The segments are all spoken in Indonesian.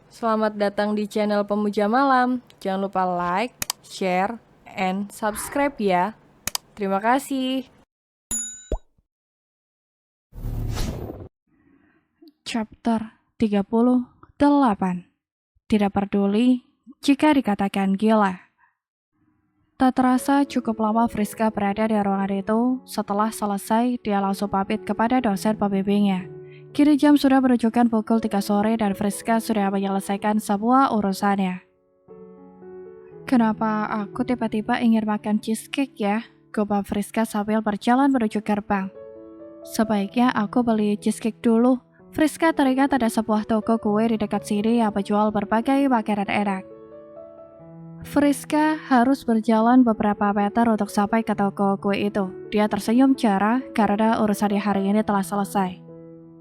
Selamat datang di channel Pemuja Malam. Jangan lupa like, share, and subscribe ya. Terima kasih. Chapter 38. Tidak peduli jika dikatakan gila. Tak terasa cukup lama Friska berada di ruangan itu. Setelah selesai, dia langsung pamit kepada dosen pembimbingnya. Kini jam sudah menunjukkan pukul 3 sore dan Friska sudah menyelesaikan semua urusannya. Kenapa aku tiba-tiba ingin makan cheesecake ya? Gumam Friska sambil berjalan menuju gerbang. Sebaiknya aku beli cheesecake dulu. Friska teringat ada sebuah toko kue di dekat sini yang menjual berbagai makanan enak. Friska harus berjalan beberapa meter untuk sampai ke toko kue itu. Dia tersenyum cerah karena urusan hari ini telah selesai.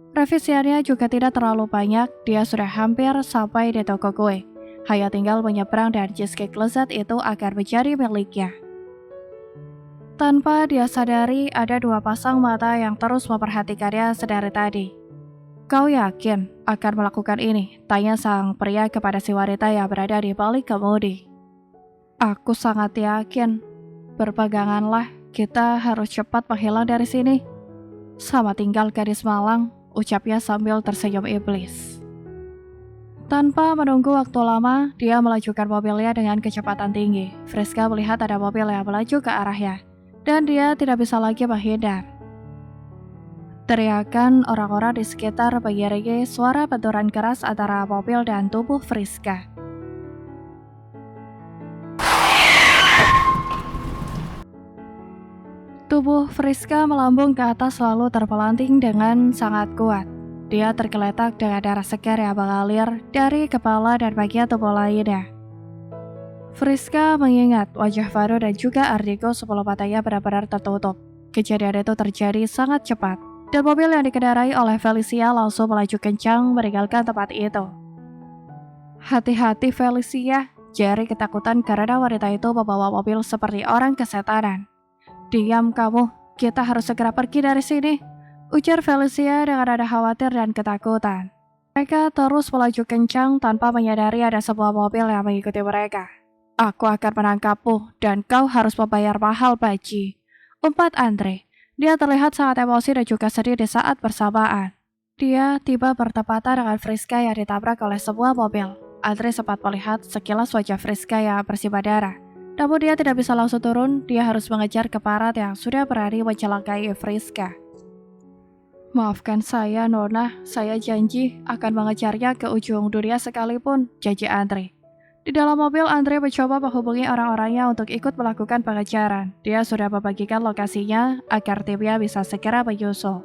Revisiannya juga tidak terlalu banyak, dia sudah hampir sampai di toko kue. Hanya tinggal menyeberang dan cheesecake lezat itu akan menjadi miliknya. Tanpa dia sadari, ada dua pasang mata yang terus memperhatikannya sedari tadi. Kau yakin akan melakukan ini? Tanya sang pria kepada si wanita yang berada di balik kemudi. Aku sangat yakin. Berpeganganlah, kita harus cepat menghilang dari sini. Sama tinggal gadis malang, ucapnya sambil tersenyum iblis. Tanpa menunggu waktu lama, dia melajukan mobilnya dengan kecepatan tinggi. Friska melihat ada mobil yang melaju ke arahnya, dan dia tidak bisa lagi menghindar. Teriakan orang-orang di sekitar mengiringi suara benturan keras antara mobil dan tubuh Friska. Tubuh Friska melambung ke atas lalu terpelanting dengan sangat kuat. Dia tergeletak dengan darah segar yang mengalir dari kepala dan bagian tubuh lainnya. Friska mengingat wajah Vano dan juga Ardigo sebelum matanya benar-benar tertutup. Kejadian itu terjadi sangat cepat, dan mobil yang dikendarai oleh Felicia langsung melaju kencang meninggalkan tempat itu. Hati-hati Felicia, Jerry ketakutan karena wanita itu membawa mobil seperti orang kesetanan. Diam kamu, kita harus segera pergi dari sini, ujar Felicia dengan nada khawatir dan ketakutan. Mereka terus melaju kencang tanpa menyadari ada sebuah mobil yang mengikuti mereka. Aku akan menangkapmu dan kau harus membayar mahal, Baji. Umpat Andre. Dia terlihat sangat emosi dan juga sedih di saat bersamaan. Dia tiba bertepatan dengan Friska yang ditabrak oleh sebuah mobil. Andre sempat melihat sekilas wajah Friska yang bersimbah darah. Namun dia tidak bisa langsung turun, dia harus mengejar keparat yang sudah berani mencelakai Friska. Maafkan saya, Nona. Saya janji akan mengejarnya ke ujung dunia sekalipun, janji Andre. Di dalam mobil, Andre mencoba menghubungi orang-orangnya untuk ikut melakukan pengejaran. Dia sudah membagikan lokasinya agar timnya bisa segera menyusul.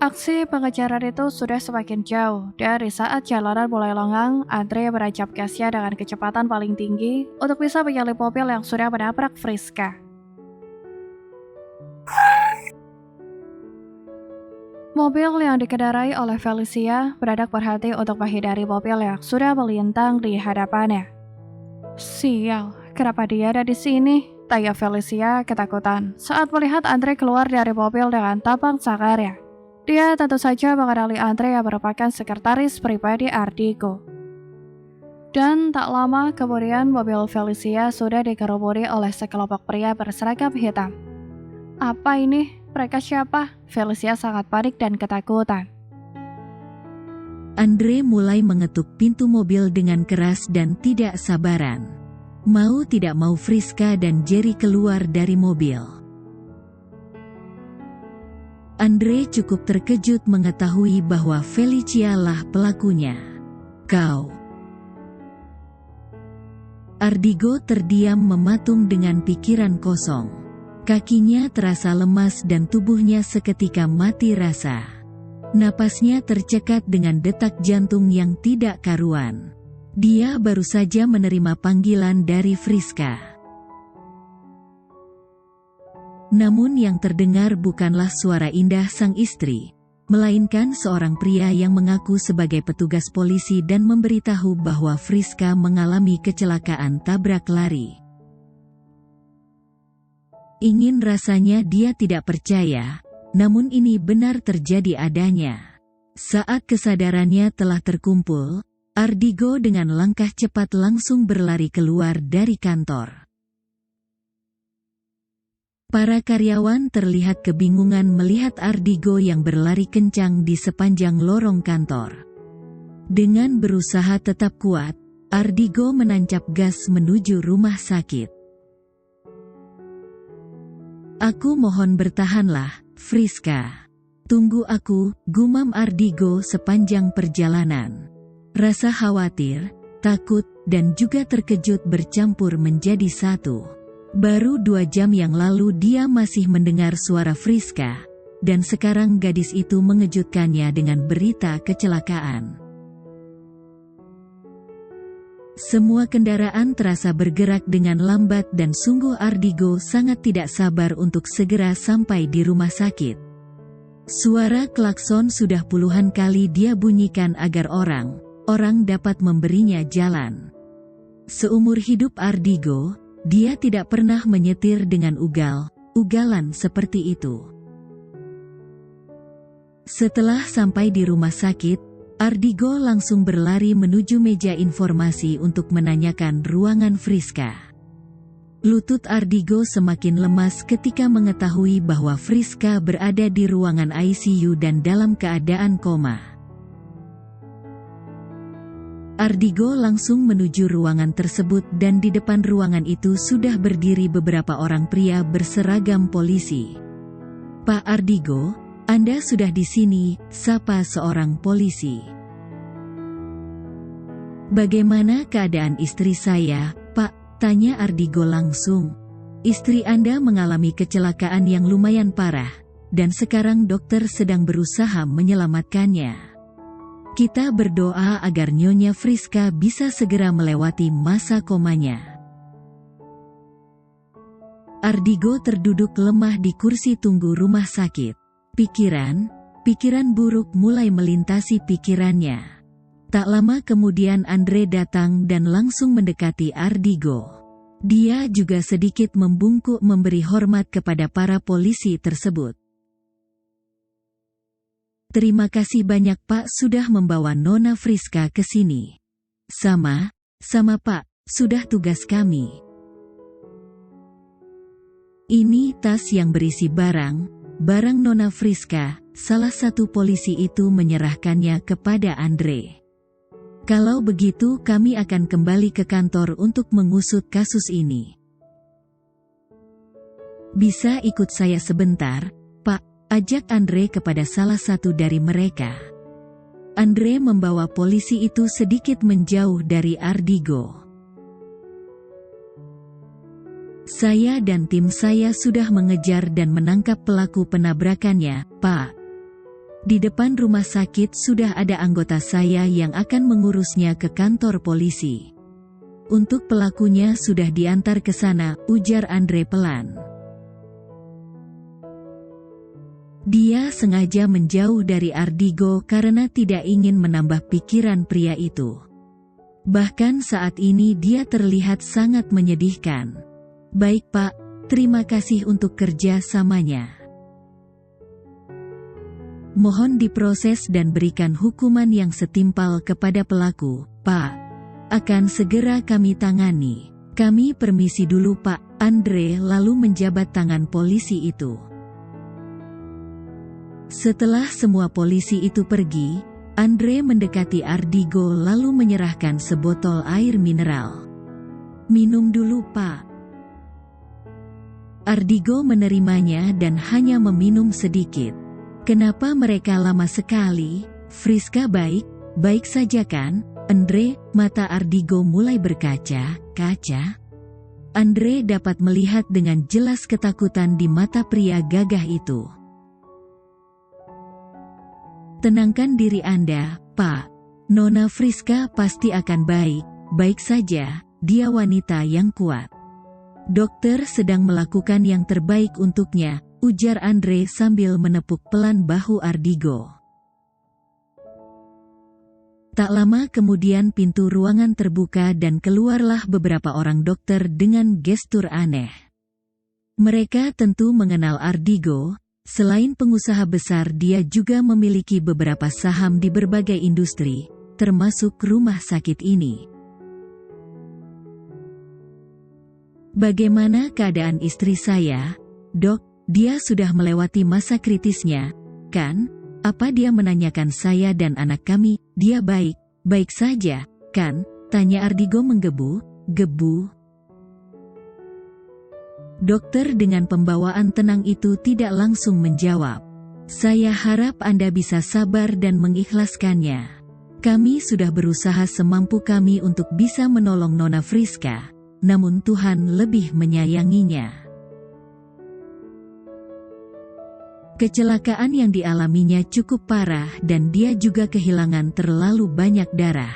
Aksi pengejaran itu sudah semakin jauh, dan di saat jalanan mulai lengang, Andre menancap gasnya dengan kecepatan paling tinggi untuk bisa menyalip mobil yang sudah menabrak Friska. Mobil yang dikendarai oleh Felicia mendadak berhenti untuk menghindari mobil yang sudah melintang di hadapannya. Sial, kenapa dia ada di sini? Tanya Felicia ketakutan saat melihat Andre keluar dari mobil dengan tampang sangarnya. Dia tentu saja mengenali Andre yang merupakan sekretaris pribadi Ardigo. Dan tak lama kemudian mobil Felicia sudah dikerumuni oleh sekelompok pria berseragam hitam. Apa ini? Mereka siapa? Felicia sangat panik dan ketakutan. Andre mulai mengetuk pintu mobil dengan keras dan tidak sabaran. Mau tidak mau Friska dan Jerry keluar dari mobil. Andre cukup terkejut mengetahui bahwa Felicia lah pelakunya. Kau. Ardigo terdiam mematung dengan pikiran kosong. Kakinya terasa lemas dan tubuhnya seketika mati rasa. Napasnya tercekat dengan detak jantung yang tidak karuan. Dia baru saja menerima panggilan dari Friska. Namun yang terdengar bukanlah suara indah sang istri, melainkan seorang pria yang mengaku sebagai petugas polisi dan memberitahu bahwa Friska mengalami kecelakaan tabrak lari. Ingin rasanya dia tidak percaya, namun ini benar terjadi adanya. Saat kesadarannya telah terkumpul, Ardigo dengan langkah cepat langsung berlari keluar dari kantor. Para karyawan terlihat kebingungan melihat Ardigo yang berlari kencang di sepanjang lorong kantor. Dengan berusaha tetap kuat, Ardigo menancap gas menuju rumah sakit. "Aku mohon bertahanlah, Friska. Tunggu aku," gumam Ardigo sepanjang perjalanan. Rasa khawatir, takut, dan juga terkejut bercampur menjadi satu. Baru 2 jam yang lalu dia masih mendengar suara Friska, dan sekarang gadis itu mengejutkannya dengan berita kecelakaan. Semua kendaraan terasa bergerak dengan lambat dan sungguh Ardigo sangat tidak sabar untuk segera sampai di rumah sakit. Suara klakson sudah puluhan kali dia bunyikan agar orang dapat memberinya jalan. Seumur hidup Ardigo, dia tidak pernah menyetir dengan ugalan seperti itu. Setelah sampai di rumah sakit, Ardigo langsung berlari menuju meja informasi untuk menanyakan ruangan Friska. Lutut Ardigo semakin lemas ketika mengetahui bahwa Friska berada di ruangan ICU dan dalam keadaan koma. Ardigo langsung menuju ruangan tersebut dan di depan ruangan itu sudah berdiri beberapa orang pria berseragam polisi. "Pak Ardigo, Anda sudah di sini," sapa seorang polisi. "Bagaimana keadaan istri saya, Pak?" tanya Ardigo langsung. "Istri Anda mengalami kecelakaan yang lumayan parah, dan sekarang dokter sedang berusaha menyelamatkannya. Kita berdoa agar Nyonya Friska bisa segera melewati masa komanya." Ardigo terduduk lemah di kursi tunggu rumah sakit. Pikiran buruk mulai melintasi pikirannya. Tak lama kemudian Andre datang dan langsung mendekati Ardigo. Dia juga sedikit membungkuk memberi hormat kepada para polisi tersebut. "Terima kasih banyak Pak sudah membawa Nona Friska ke sini." Sama Pak, sudah tugas kami." "Ini tas yang berisi barang Nona Friska," salah satu polisi itu menyerahkannya kepada Andre. "Kalau begitu kami akan kembali ke kantor untuk mengusut kasus ini. Bisa ikut saya sebentar, Pak?" ajak Andre kepada salah satu dari mereka. Andre membawa polisi itu sedikit menjauh dari Ardigo. "Saya dan tim saya sudah mengejar dan menangkap pelaku penabrakannya, Pak. Di depan rumah sakit sudah ada anggota saya yang akan mengurusnya ke kantor polisi. Untuk pelakunya sudah diantar ke sana," ujar Andre pelan. Dia sengaja menjauh dari Ardigo karena tidak ingin menambah pikiran pria itu. Bahkan saat ini dia terlihat sangat menyedihkan. "Baik Pak, terima kasih untuk kerja samanya. Mohon diproses dan berikan hukuman yang setimpal kepada pelaku, Pak. Akan segera kami tangani. Kami permisi dulu Pak." Andre lalu menjabat tangan polisi itu. Setelah semua polisi itu pergi, Andre mendekati Ardigo lalu menyerahkan sebotol air mineral. "Minum dulu Pak." Ardigo menerimanya dan hanya meminum sedikit. "Kenapa mereka lama sekali? Friska baik saja kan, Andre?" Mata Ardigo mulai berkaca-kaca. Andre dapat melihat dengan jelas ketakutan di mata pria gagah itu. "Tenangkan diri Anda, Pak. Nona Friska pasti akan baik saja, dia wanita yang kuat. Dokter sedang melakukan yang terbaik untuknya," ujar Andre sambil menepuk pelan bahu Ardigo. Tak lama kemudian pintu ruangan terbuka dan keluarlah beberapa orang dokter dengan gestur aneh. Mereka tentu mengenal Ardigo. Selain pengusaha besar, dia juga memiliki beberapa saham di berbagai industri, termasuk rumah sakit ini. Bagaimana keadaan istri saya, Dok? Dia sudah melewati masa kritisnya, kan? Apa dia menanyakan saya dan anak kami? Dia baik saja, kan? Tanya Ardigo menggebu-gebu. Dokter dengan pembawaan tenang itu tidak langsung menjawab. Saya harap Anda bisa sabar dan mengikhlaskannya. Kami sudah berusaha semampu kami untuk bisa menolong Nona Friska, namun Tuhan lebih menyayanginya. Kecelakaan yang dialaminya cukup parah dan dia juga kehilangan terlalu banyak darah.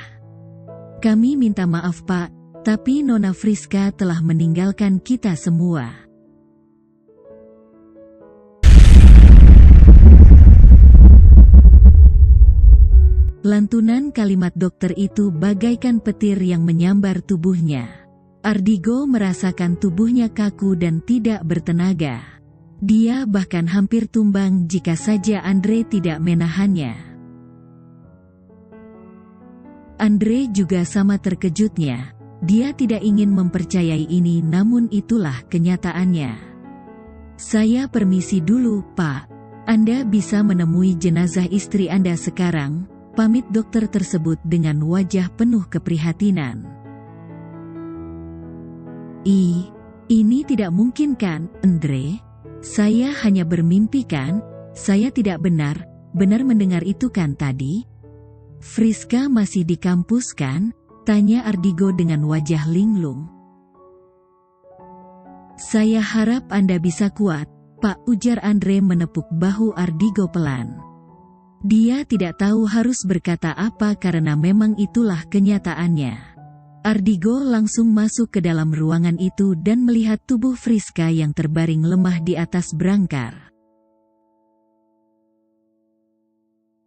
Kami minta maaf Pak, tapi Nona Friska telah meninggalkan kita semua. Lantunan kalimat dokter itu bagaikan petir yang menyambar tubuhnya. Ardigo merasakan tubuhnya kaku dan tidak bertenaga. Dia bahkan hampir tumbang jika saja Andre tidak menahannya. Andre juga sama terkejutnya. Dia tidak ingin mempercayai ini, namun itulah kenyataannya. Saya permisi dulu, Pak. Anda bisa menemui jenazah istri Anda sekarang, pamit dokter tersebut dengan wajah penuh keprihatinan. Ini tidak mungkin kan, Andre? Saya hanya bermimpi kan? Saya tidak benar mendengar itu kan tadi? Friska masih di kampus kan? Tanya Ardigo dengan wajah linglung. Saya harap Anda bisa kuat, Pak, ujar Andre menepuk bahu Ardigo pelan. Dia tidak tahu harus berkata apa karena memang itulah kenyataannya. Ardigo langsung masuk ke dalam ruangan itu dan melihat tubuh Friska yang terbaring lemah di atas brangkar.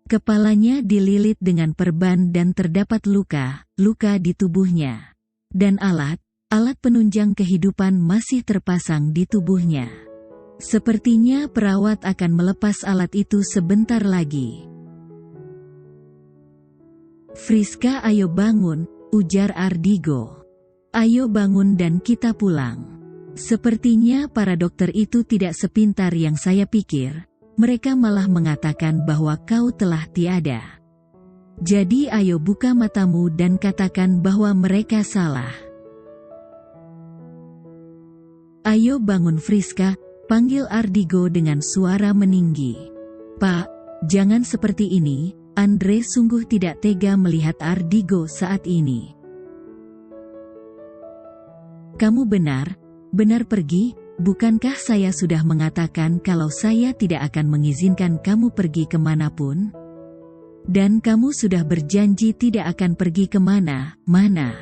Kepalanya dililit dengan perban dan terdapat luka di tubuhnya. Dan alat penunjang kehidupan masih terpasang di tubuhnya. Sepertinya perawat akan melepas alat itu sebentar lagi. Friska, ayo bangun, ujar Ardigo. Ayo bangun dan kita pulang. Sepertinya para dokter itu tidak sepintar yang saya pikir. Mereka malah mengatakan bahwa kau telah tiada. Jadi ayo buka matamu dan katakan bahwa mereka salah. Ayo bangun Friska, panggil Ardigo dengan suara meninggi. Pak, jangan seperti ini. Andre sungguh tidak tega melihat Ardigo saat ini. Kamu benar pergi, bukankah saya sudah mengatakan kalau saya tidak akan mengizinkan kamu pergi kemanapun? Dan kamu sudah berjanji tidak akan pergi kemana-mana.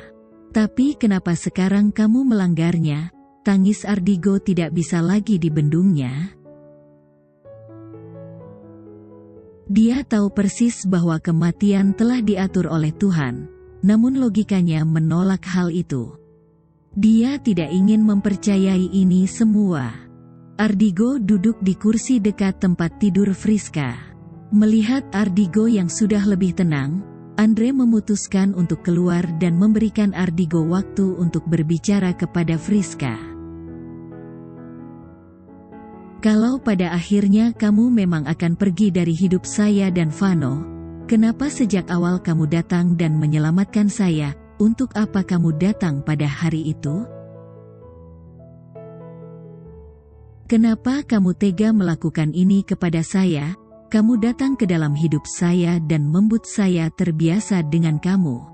Tapi kenapa sekarang kamu melanggarnya? Tangis Ardigo tidak bisa lagi dibendungnya. Dia tahu persis bahwa kematian telah diatur oleh Tuhan, namun logikanya menolak hal itu. Dia tidak ingin mempercayai ini semua. Ardigo duduk di kursi dekat tempat tidur Friska. Melihat Ardigo yang sudah lebih tenang, Andre memutuskan untuk keluar dan memberikan Ardigo waktu untuk berbicara kepada Friska. Kalau pada akhirnya kamu memang akan pergi dari hidup saya dan Vano, kenapa sejak awal kamu datang dan menyelamatkan saya? Untuk apa kamu datang pada hari itu? Kenapa kamu tega melakukan ini kepada saya? Kamu datang ke dalam hidup saya dan membuat saya terbiasa dengan kamu.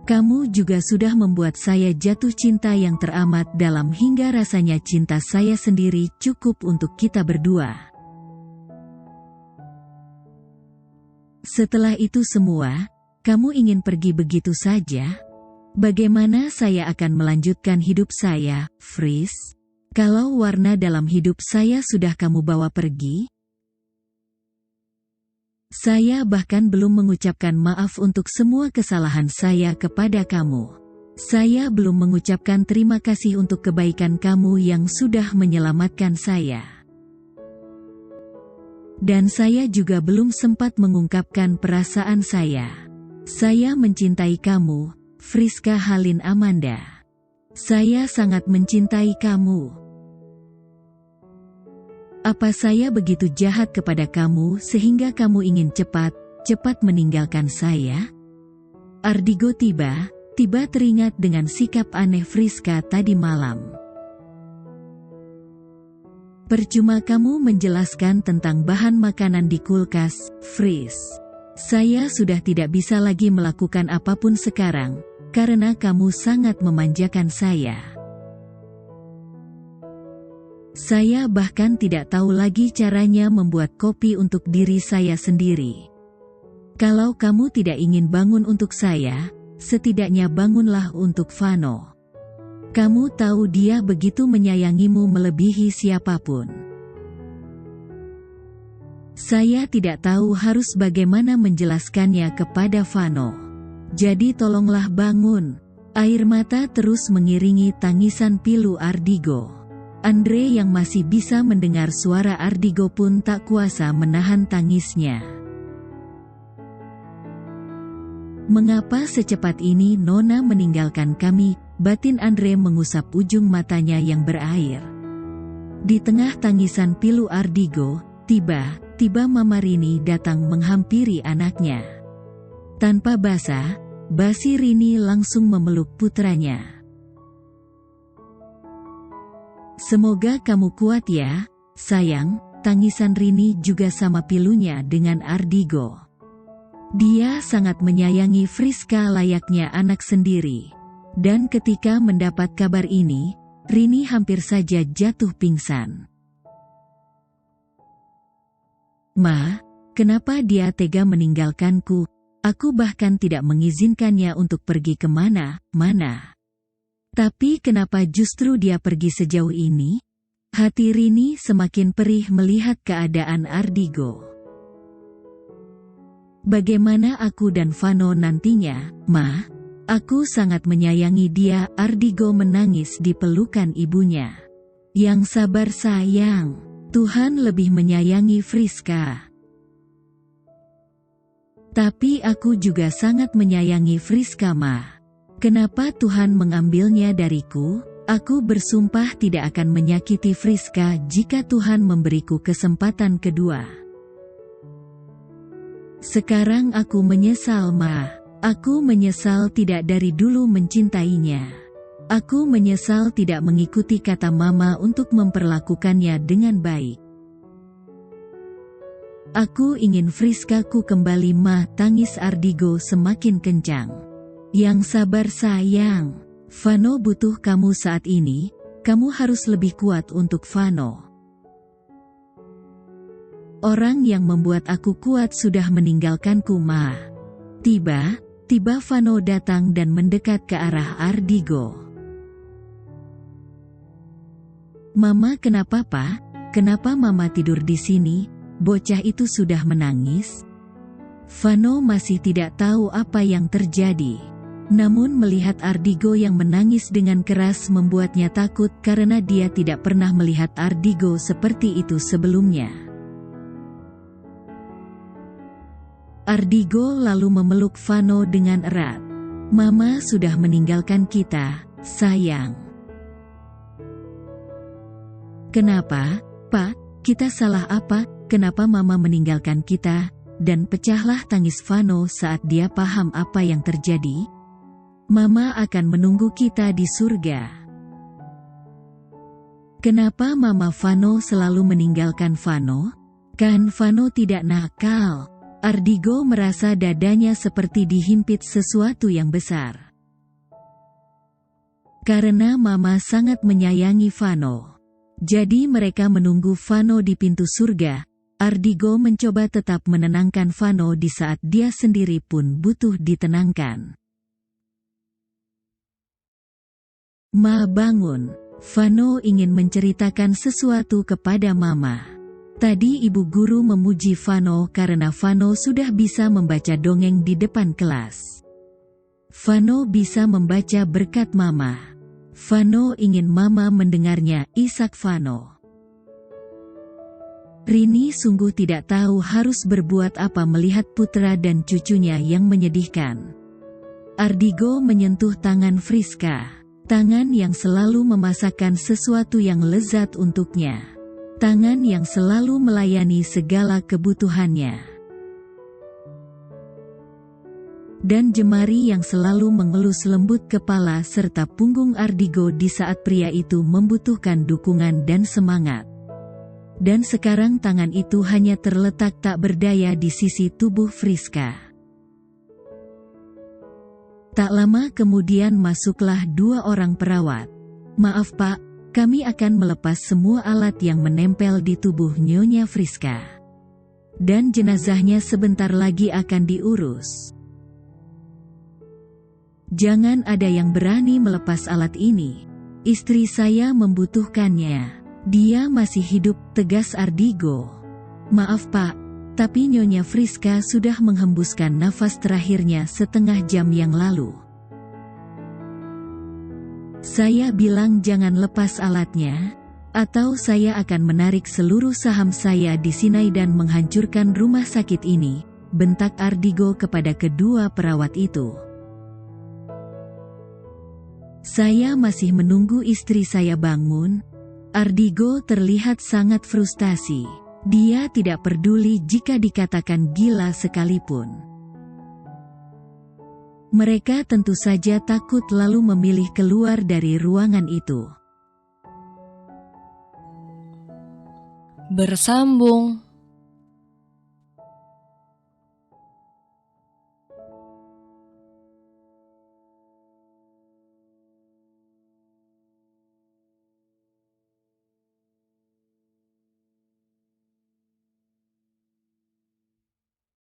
Kamu juga sudah membuat saya jatuh cinta yang teramat dalam hingga rasanya cinta saya sendiri cukup untuk kita berdua. Setelah itu semua, kamu ingin pergi begitu saja? Bagaimana saya akan melanjutkan hidup saya, Fris? Kalau warna dalam hidup saya sudah kamu bawa pergi? Saya bahkan belum mengucapkan maaf untuk semua kesalahan saya kepada kamu. Saya belum mengucapkan terima kasih untuk kebaikan kamu yang sudah menyelamatkan saya. Dan saya juga belum sempat mengungkapkan perasaan saya. Saya mencintai kamu, Friska Halin Amanda. Saya sangat mencintai kamu. Apa saya begitu jahat kepada kamu sehingga kamu ingin cepat meninggalkan saya? Ardigo tiba teringat dengan sikap aneh Friska tadi malam. Percuma kamu menjelaskan tentang bahan makanan di kulkas, Fris. Saya sudah tidak bisa lagi melakukan apapun sekarang, karena kamu sangat memanjakan saya. Saya bahkan tidak tahu lagi caranya membuat kopi untuk diri saya sendiri. Kalau kamu tidak ingin bangun untuk saya, setidaknya bangunlah untuk Vano. Kamu tahu dia begitu menyayangimu melebihi siapapun. Saya tidak tahu harus bagaimana menjelaskannya kepada Vano. Jadi tolonglah bangun. Air mata terus mengiringi tangisan pilu Ardigo. Andre yang masih bisa mendengar suara Ardigo pun tak kuasa menahan tangisnya. Mengapa secepat ini Nona meninggalkan kami? Batin Andre mengusap ujung matanya yang berair. Di tengah tangisan pilu Ardigo, tiba-tiba Mama Rini datang menghampiri anaknya. Tanpa basa-basi Rini langsung memeluk putranya. Semoga kamu kuat ya, sayang. Tangisan Rini juga sama pilunya dengan Ardigo. Dia sangat menyayangi Friska layaknya anak sendiri. Dan ketika mendapat kabar ini, Rini hampir saja jatuh pingsan. Ma, kenapa dia tega meninggalkanku? Aku bahkan tidak mengizinkannya untuk pergi kemana-mana. Tapi kenapa justru dia pergi sejauh ini? Hati Rini semakin perih melihat keadaan Ardigo. Bagaimana aku dan Vano nantinya, Ma? Aku sangat menyayangi dia. Ardigo menangis di pelukan ibunya. Yang sabar sayang, Tuhan lebih menyayangi Friska. Tapi aku juga sangat menyayangi Friska, Ma. Kenapa Tuhan mengambilnya dariku? Aku bersumpah tidak akan menyakiti Friska jika Tuhan memberiku kesempatan kedua. Sekarang aku menyesal, Ma. Aku menyesal tidak dari dulu mencintainya. Aku menyesal tidak mengikuti kata Mama untuk memperlakukannya dengan baik. Aku ingin Friskaku kembali, Ma. Tangis Ardigo semakin kencang. Yang sabar sayang, Vano butuh kamu saat ini. Kamu harus lebih kuat untuk Vano. Orang yang membuat aku kuat sudah meninggalkanku, Ma. Tiba-tiba Vano datang dan mendekat ke arah Ardigo. Mama kenapa, Pa? Kenapa Mama tidur di sini? Bocah itu sudah menangis. Vano masih tidak tahu apa yang terjadi. Namun melihat Ardigo yang menangis dengan keras membuatnya takut karena dia tidak pernah melihat Ardigo seperti itu sebelumnya. Ardigo lalu memeluk Vano dengan erat. Mama sudah meninggalkan kita, sayang. Kenapa, Pak? Kita salah apa? Kenapa Mama meninggalkan kita? Dan pecahlah tangis Vano saat dia paham apa yang terjadi. Mama akan menunggu kita di surga. Kenapa Mama Vano selalu meninggalkan Vano? Kan Vano tidak nakal. Ardigo merasa dadanya seperti dihimpit sesuatu yang besar. Karena Mama sangat menyayangi Vano. Jadi mereka menunggu Vano di pintu surga. Ardigo mencoba tetap menenangkan Vano di saat dia sendiri pun butuh ditenangkan. Ma bangun, Vano ingin menceritakan sesuatu kepada Mama. Tadi ibu guru memuji Vano karena Vano sudah bisa membaca dongeng di depan kelas. Vano bisa membaca berkat Mama. Vano ingin Mama mendengarnya. Isak Vano. Rini sungguh tidak tahu harus berbuat apa melihat putra dan cucunya yang menyedihkan. Ardigo menyentuh tangan Friska, tangan yang selalu memasakkan sesuatu yang lezat untuknya, tangan yang selalu melayani segala kebutuhannya, dan jemari yang selalu mengelus lembut kepala serta punggung Ardigo di saat pria itu membutuhkan dukungan dan semangat. Dan sekarang tangan itu hanya terletak tak berdaya di sisi tubuh Friska. Tak lama kemudian masuklah 2 orang perawat. "Maaf Pak, kami akan melepas semua alat yang menempel di tubuh Nyonya Friska. Dan jenazahnya sebentar lagi akan diurus. Jangan ada yang berani melepas alat ini. Istri saya membutuhkannya. Dia masih hidup," tegas Ardigo. "Maaf Pak, tapi Nyonya Friska sudah menghembuskan nafas terakhirnya setengah jam yang lalu. Saya bilang jangan lepas alatnya, atau saya akan menarik seluruh saham saya di sini dan menghancurkan rumah sakit ini," bentak Ardigo kepada kedua perawat itu. "Saya masih menunggu istri saya bangun." Ardigo terlihat sangat frustasi. Dia tidak peduli jika dikatakan gila sekalipun. Mereka tentu saja takut lalu memilih keluar dari ruangan itu. Bersambung.